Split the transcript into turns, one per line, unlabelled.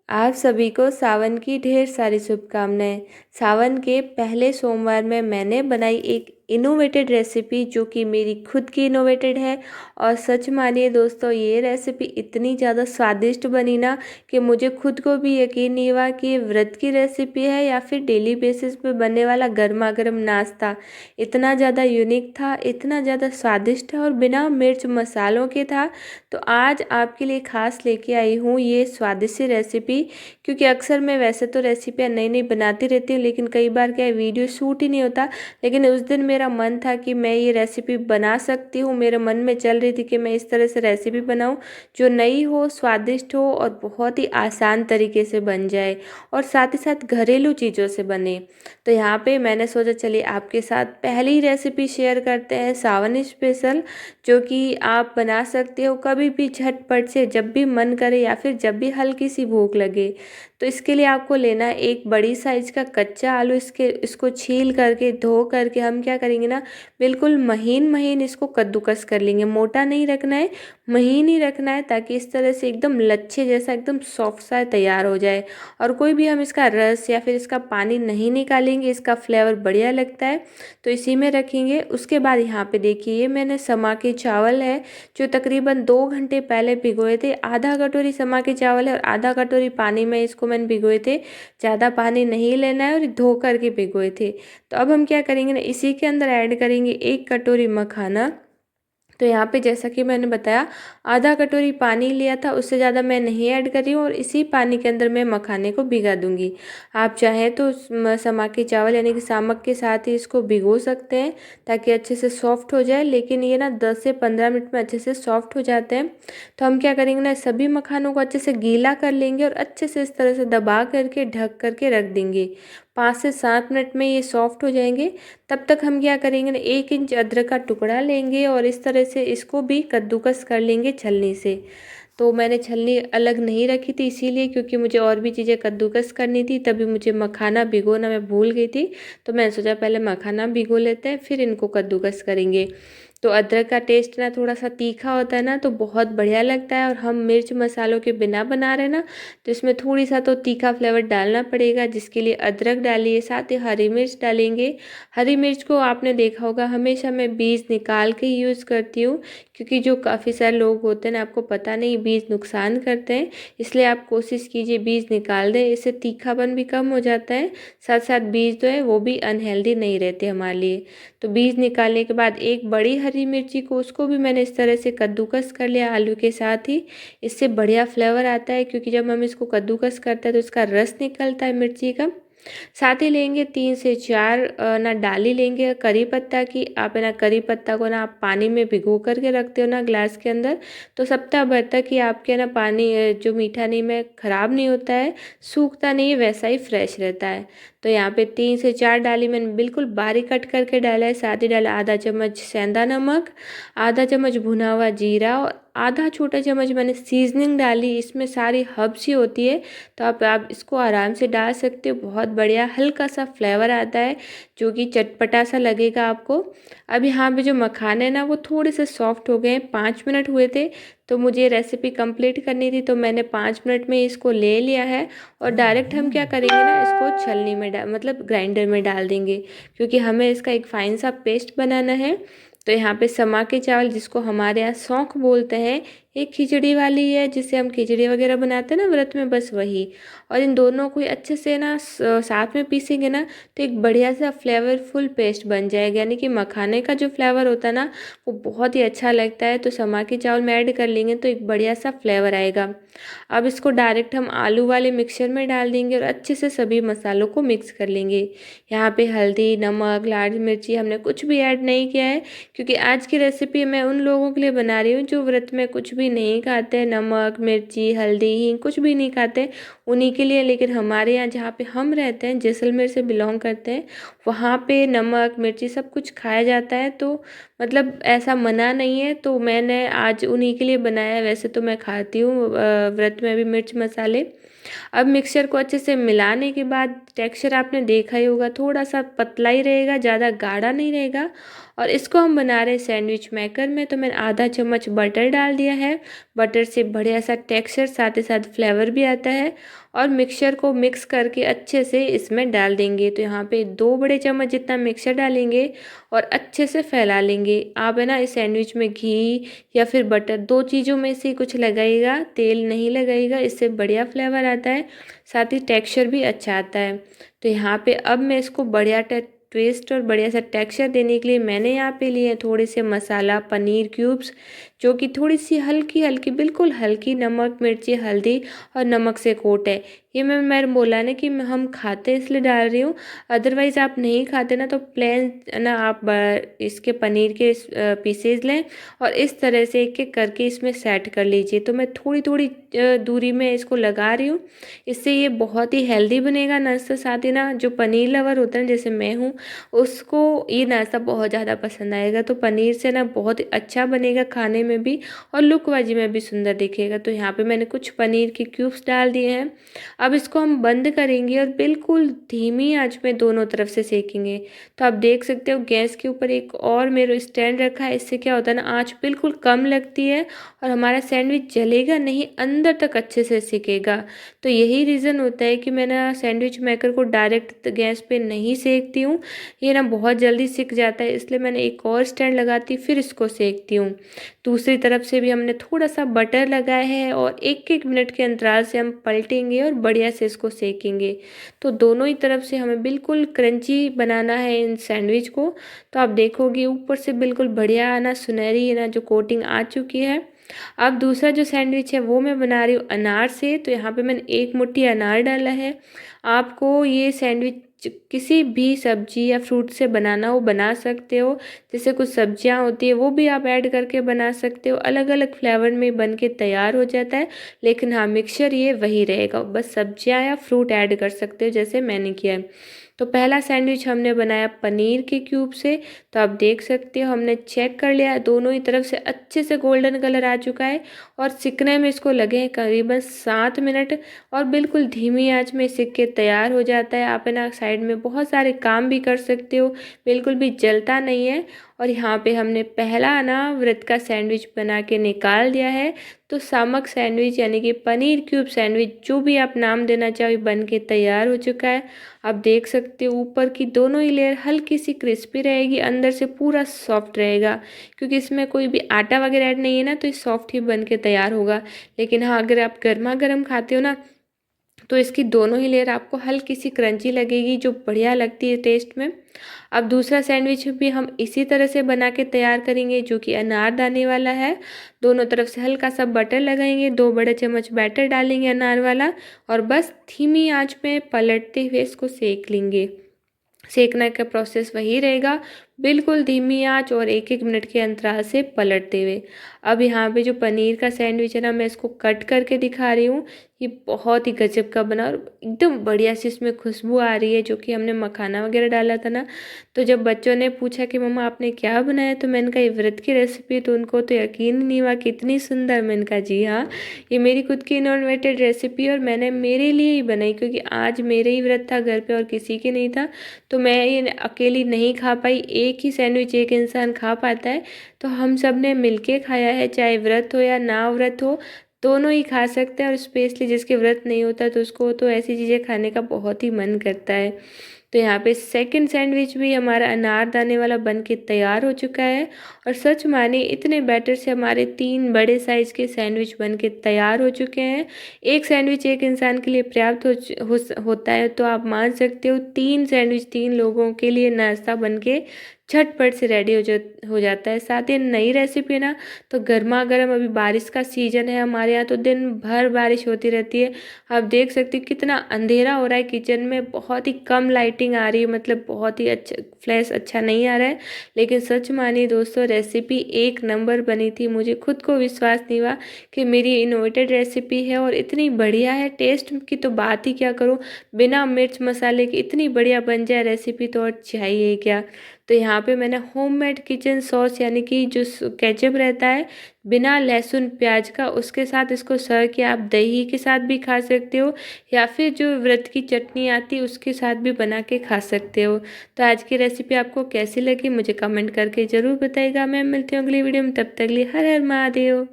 आप सभी को सावन की ढेर सारी शुभकामनाएं। सावन के पहले सोमवार में मैंने बनाई एक इनोवेटेड रेसिपी जो कि मेरी खुद की इनोवेटेड है। और सच मानिए दोस्तों, ये रेसिपी इतनी ज़्यादा स्वादिष्ट बनी ना कि मुझे खुद को भी यकीन नहीं हुआ कि ये व्रत की रेसिपी है या फिर डेली बेसिस पे बनने वाला गर्मा गर्म नाश्ता। इतना ज़्यादा यूनिक था, इतना ज़्यादा स्वादिष्ट था और बिना मिर्च मसालों के था। तो आज आपके लिए खास लेके आई हूँ ये स्वादिष्ट सी रेसिपी। क्योंकि अक्सर मैं वैसे तो रेसिपियाँ नई नई बनाती रहती हूँ, लेकिन कई बार क्या है वीडियो शूट ही नहीं होता। लेकिन उस दिन मेरा मन था कि मैं ये रेसिपी बना सकती हूँ, मेरे मन में चल रही थी कि मैं इस तरह से रेसिपी बनाऊँ जो नई हो, स्वादिष्ट हो और बहुत ही आसान तरीके से बन जाए और साथ ही साथ घरेलू चीज़ों से बने। तो यहाँ पे मैंने सोचा चलिए आपके साथ पहली रेसिपी शेयर करते हैं, सावन स्पेशल, जो कि आप बना सकते हो कभी भी झटपट से, जब भी मन करे या फिर जब भी हल्की सी भूख लगे। तो इसके लिए आपको लेना है एक बड़ी साइज का कच्चा आलू। इसको छील करके धो करके हम क्या करेंगे ना, बिल्कुल महीन महीन इसको कद्दूकस कर लेंगे। मोटा नहीं रखना है, महीन ही रखना है, ताकि इस तरह से एकदम लच्छे जैसा एकदम सॉफ्ट सा तैयार हो जाए। और कोई भी हम इसका रस या फिर इसका पानी नहीं निकालेंगे, इसका फ्लेवर बढ़िया लगता है तो इसी में रखेंगे। उसके बाद यहाँ पे देखिए, ये मैंने समा के चावल है जो तकरीबन 2 घंटे पहले भिगोए थे। आधा कटोरी समा के चावल है और आधा कटोरी पानी में इसको मैंने भिगोए थे। ज़्यादा पानी नहीं लेना है और धो करके भिगोए थे। तो अब हम क्या करेंगे ना, इसी के अंदर ऐड करेंगे 1 कटोरी मखाना। तो यहाँ पे जैसा कि मैंने बताया, आधा कटोरी पानी लिया था, उससे ज़्यादा मैं नहीं ऐड कर रही हूँ और इसी पानी के अंदर मैं मखाने को भिगा दूंगी। आप चाहें तो समा के चावल यानी कि सामक के साथ ही इसको भिगो सकते हैं ताकि अच्छे से सॉफ्ट हो जाए। लेकिन ये ना 10 से 15 मिनट में अच्छे से सॉफ्ट हो जाते हैं। तो हम क्या करेंगे ना, सभी मखानों को अच्छे से गीला कर लेंगे और अच्छे से इस तरह से दबा करके ढक करके रख देंगे। 5 से 7 मिनट में ये सॉफ्ट हो जाएंगे। तब तक हम क्या करेंगे ना, 1 इंच अदरक का टुकड़ा लेंगे और इस तरह से इसको भी कद्दूकस कर लेंगे छलनी से। तो मैंने छलनी अलग नहीं रखी थी इसीलिए, क्योंकि मुझे और भी चीज़ें कद्दूकस करनी थी, तभी मुझे मखाना भिगोना मैं भूल गई थी। तो मैंने सोचा पहले मखाना भिगो लेते हैं फिर इनको कद्दूकस करेंगे। तो अदरक का टेस्ट ना थोड़ा सा तीखा होता है ना, तो बहुत बढ़िया लगता है। और हम मिर्च मसालों के बिना बना रहे हैं ना, तो इसमें थोड़ी सा तो तीखा फ्लेवर डालना पड़ेगा, जिसके लिए अदरक डालिए, साथ ही हरी मिर्च डालेंगे। हरी मिर्च को आपने देखा होगा हमेशा मैं बीज निकाल के यूज़ करती हूँ, क्योंकि जो काफ़ी सारे लोग होते हैं ना, आपको पता नहीं बीज नुकसान करते हैं। इसलिए आप कोशिश कीजिए बीज निकाल दें, इससे तीखापन भी कम हो जाता है। साथ साथ बीज जो है वो भी अनहेल्दी नहीं रहते हमारे लिए। तो बीज निकालने के बाद एक बड़ी हरी मिर्ची को, उसको भी मैंने इस तरह से कद्दूकस कर लिया आलू के साथ ही। इससे बढ़िया फ्लेवर आता है, क्योंकि जब हम इसको कद्दूकस करते हैं तो इसका रस निकलता है मिर्ची का। साथ ही लेंगे 3 से 4 ना डाली लेंगे करी पत्ता की। आप है ना करी पत्ता को ना आप पानी में भिगो करके रखते हो ना ग्लास के अंदर, तो सप्ताह भर तक ही आपके ना पानी जो मीठा नीम में ख़राब नहीं होता है, सूखता नहीं है, वैसा ही फ्रेश रहता है। तो यहाँ पे 3 से 4 डाली मैंने बिल्कुल बारीक कट करके डाला है। साथ ही डाला आधा चम्मच सेंधा नमक, आधा चम्मच भुना हुआ जीरा और आधा छोटा चम्मच मैंने सीजनिंग डाली। इसमें सारी हर्ब्स ही होती है, तो आप इसको आराम से डाल सकते हो। बहुत बढ़िया हल्का सा फ्लेवर आता है जो कि चटपटा सा लगेगा आपको। अब यहाँ पे जो मखाने हैं ना, वो थोड़े से सॉफ्ट हो गए हैं, 5 मिनट हुए थे। तो मुझे रेसिपी कंप्लीट करनी थी, तो मैंने 5 मिनट में इसको ले लिया है। और डायरेक्ट हम क्या करेंगे ना, इसको छलनी में मतलब ग्राइंडर में डाल देंगे, क्योंकि हमें इसका एक फाइन सा पेस्ट बनाना है। तो यहाँ पे समा के चावल, जिसको हमारे यहाँ सौंख बोलते हैं, एक खिचड़ी वाली है जिससे हम खिचड़ी वगैरह बनाते हैं ना व्रत में, बस वही। और इन दोनों को अच्छे से ना साथ में पीसेंगे ना, तो एक बढ़िया सा फ्लेवरफुल पेस्ट बन जाएगा। यानी कि मखाने का जो फ्लेवर होता है ना, वो बहुत ही अच्छा लगता है। तो समा के चावल में ऐड कर लेंगे तो एक बढ़िया सा फ्लेवर आएगा। अब इसको डायरेक्ट हम आलू वाले मिक्सचर में डाल देंगे और अच्छे से सभी मसालों को मिक्स कर लेंगे। यहाँ पे हल्दी, नमक, लाल मिर्ची हमने कुछ भी ऐड नहीं किया है, क्योंकि आज की रेसिपी मैं उन लोगों के लिए बना रही हूँ जो व्रत में कुछ भी नहीं खाते हैं, नमक, मिर्ची, हल्दी, हींग कुछ भी नहीं खाते, उन्हीं के लिए। लेकिन हमारे यहाँ जहाँ पे हम रहते हैं, जैसलमेर से बिलोंग करते हैं, वहाँ पे नमक, मिर्ची सब कुछ खाया जाता है। तो मतलब ऐसा मना नहीं है, तो मैंने आज उन्हीं के लिए बनाया है। वैसे तो मैं खाती हूँ व्रत में भी मिर्च मसाले। अब मिक्सचर को अच्छे से मिलाने के बाद टेक्सचर आपने देखा ही होगा, थोड़ा सा पतला ही रहेगा, ज़्यादा गाढ़ा नहीं रहेगा। और इसको हम बना रहे हैं सैंडविच मेकर में। तो मैंने आधा चम्मच बटर डाल दिया है है, बटर से बढ़िया सा टेक्सचर साथ ही साथ फ्लेवर भी आता है। और मिक्सचर को मिक्स करके अच्छे से इसमें डाल देंगे। तो यहाँ पे 2 बड़े चम्मच जितना मिक्सचर डालेंगे और अच्छे से फैला लेंगे। आप है ना इस सैंडविच में घी या फिर बटर 2 चीज़ों में से कुछ लगाइएगा, तेल नहीं लगाइएगा, इससे बढ़िया फ्लेवर आता है, साथ ही टेक्सचर भी अच्छा आता है। तो यहाँ पे अब मैं इसको बढ़िया ट्विस्ट और बढ़िया सा टेक्सचर देने के लिए मैंने यहाँ पे लिए थोड़े से मसाला पनीर क्यूब्स, जो कि थोड़ी सी हल्की हल्की बिल्कुल हल्की नमक मिर्ची हल्दी और नमक से कोट है। ये मैं बोला ना कि हम खाते इसलिए डाल रही हूँ, अदरवाइज़ आप नहीं खाते ना तो प्लेन ना आप इसके पनीर के पीसेज लें और इस तरह से एक एक करके इसमें सेट कर लीजिए। तो मैं थोड़ी थोड़ी दूरी में इसको लगा रही हूँ, इससे ये बहुत ही हेल्दी बनेगा नाश्ता। साथ ही ना जो पनीर लवर होता है जैसे मैं हूँ, उसको ये नाश्ता बहुत ज़्यादा पसंद आएगा। तो पनीर से ना बहुत अच्छा बनेगा खाने में भी और लुक वाइज में भी सुंदर दिखेगा। तो यहाँ पे मैंने कुछ पनीर के क्यूब्स डाल दिए हैं। अब इसको हम बंद करेंगे और बिल्कुल धीमी आंच में दोनों तरफ से सेकेंगे। तो आप देख सकते हो गैस के ऊपर एक और मेरे स्टैंड रखा है, इससे क्या होता है ना आंच बिल्कुल कम लगती है और हमारा सैंडविच जलेगा नहीं, अंदर तक अच्छे से सिकेगा। तो यही रीज़न होता है कि मैं ना सैंडविच मेकर को डायरेक्ट गैस पे नहीं सेकती हूँ, ये ना बहुत जल्दी सिक जाता है, इसलिए मैंने एक और स्टैंड लगाती फिर इसको सेकती हूँ। दूसरी तरफ से भी हमने थोड़ा सा बटर लगाया है और एक एक मिनट के अंतराल से हम पलटेंगे और बढ़िया से इसको सेकेंगे। तो दोनों ही तरफ से हमें बिल्कुल क्रंची बनाना है इन सैंडविच को। तो आप देखोगे ऊपर से बिल्कुल बढ़िया ना सुनहरी ना जो कोटिंग आ चुकी है। अब दूसरा जो सैंडविच है वो मैं बना रही हूँ अनार से। तो यहाँ पे मैंने 1 मुट्ठी अनार डाला है। आपको ये सैंडविच किसी भी सब्जी या फ्रूट से बनाना हो बना सकते हो, जैसे कुछ सब्जियां होती है वो भी आप ऐड करके बना सकते हो, अलग अलग फ्लेवर में बन के तैयार हो जाता है। लेकिन हाँ मिक्सचर ये वही रहेगा, बस सब्जियां या फ्रूट ऐड कर सकते हो जैसे मैंने किया है। तो पहला सैंडविच हमने बनाया पनीर के क्यूब से। तो आप देख सकते हो हमने चेक कर लिया दोनों ही तरफ से अच्छे से गोल्डन कलर आ चुका है और सिकने में इसको लगे हैं करीबन 7 मिनट और बिल्कुल धीमी आंच में सिक के तैयार हो जाता है। आप है ना साइड में बहुत सारे काम भी कर सकते हो, बिल्कुल भी जलता नहीं है। और यहाँ पे हमने पहला ना व्रत का सैंडविच बना के निकाल दिया है। तो सामक सैंडविच यानी कि पनीर क्यूब सैंडविच जो भी आप नाम देना चाहो बन के तैयार हो चुका है। आप देख सकते हो ऊपर की दोनों ही लेयर हल्की सी क्रिस्पी रहेगी, अंदर से पूरा सॉफ्ट रहेगा, क्योंकि इसमें कोई भी आटा वगैरह ऐड नहीं है ना, तो ये सॉफ्ट ही बन के तैयार होगा। लेकिन हाँ अगर आप गर्मा गर्म खाते हो ना तो इसकी दोनों ही लेयर आपको हल्की सी क्रंची लगेगी, जो बढ़िया लगती है टेस्ट में। अब दूसरा सैंडविच भी हम इसी तरह से बना के तैयार करेंगे, जो कि अनारदाने वाला है। दोनों तरफ से हल्का सा बटर लगाएंगे, 2 बड़े चम्मच बैटर डालेंगे अनार वाला और बस धीमी आंच में पलटते हुए इसको सेक लेंगे। सेकने का प्रोसेस वही रहेगा, बिल्कुल धीमी आंच और एक एक मिनट के अंतराल से पलटते हुए। अब यहाँ पे जो पनीर का सैंडविच है ना, मैं इसको कट करके दिखा रही हूँ। ये बहुत ही गजब का बना और एकदम बढ़िया सी इसमें खुशबू आ रही है, जो कि हमने मखाना वगैरह डाला था ना। तो जब बच्चों ने पूछा कि मम्मा आपने क्या बनाया, तो मैंने कहा ये व्रत की रेसिपी, तो उनको तो यकीन नहीं हुआ कि इतनी सुंदर। मैंने कहा जी हाँ, ये मेरी खुद की इनोवेटेड रेसिपी और मैंने मेरे लिए ही बनाई, क्योंकि आज मेरे ही व्रत था घर पे और किसी के नहीं था। तो मैं ये अकेली नहीं खा पाई, एक ही सैंडविच एक इंसान खा पाता है, तो हम सब ने मिलके खाया है, चाहे व्रत हो या ना व्रत हो, दोनों ही खा सकते हैं। और स्पेशली जिसके व्रत नहीं होता तो उसको तो ऐसी चीज़ें खाने का बहुत ही मन करता है। तो यहाँ पे सेकंड सैंडविच भी हमारा अनारदाने वाला बन के तैयार हो चुका है। और सच माने इतने बैटर से हमारे 3 बड़े साइज़ के सैंडविच बन के तैयार हो चुके हैं। एक सैंडविच एक इंसान के लिए पर्याप्त होता है, तो आप मान सकते हो 3 सैंडविच 3 लोगों के लिए नाश्ता बन के झटपट से रेडी हो जाता है। साथ ही नई रेसिपी ना, तो गर्मा गर्म, अभी बारिश का सीज़न है हमारे यहाँ, तो दिन भर बारिश होती रहती है। आप देख सकते हो कितना अंधेरा हो रहा है किचन में, बहुत ही कम लाइटिंग आ रही है, मतलब बहुत ही अच्छा फ्लैश अच्छा नहीं आ रहा है। लेकिन सच मानिए दोस्तों, रेसिपी एक नंबर बनी थी। मुझे खुद को विश्वास नहीं हुआ कि मेरी इनोवेटेड रेसिपी है और इतनी बढ़िया है। टेस्ट की तो बात ही क्या करूँ, बिना मिर्च मसाले के इतनी बढ़िया बन जाए रेसिपी तो और चाहिए क्या। तो यहाँ पे मैंने होममेड किचन सॉस यानी कि जो केचप रहता है बिना लहसुन प्याज का, उसके साथ इसको सर्व किया। आप दही के साथ भी खा सकते हो या फिर जो व्रत की चटनी आती है उसके साथ भी बना के खा सकते हो। तो आज की रेसिपी आपको कैसी लगी मुझे कमेंट करके ज़रूर बताइएगा। मैं मिलती हूँ अगली वीडियो में, तब तक के लिए हर हर महादेव।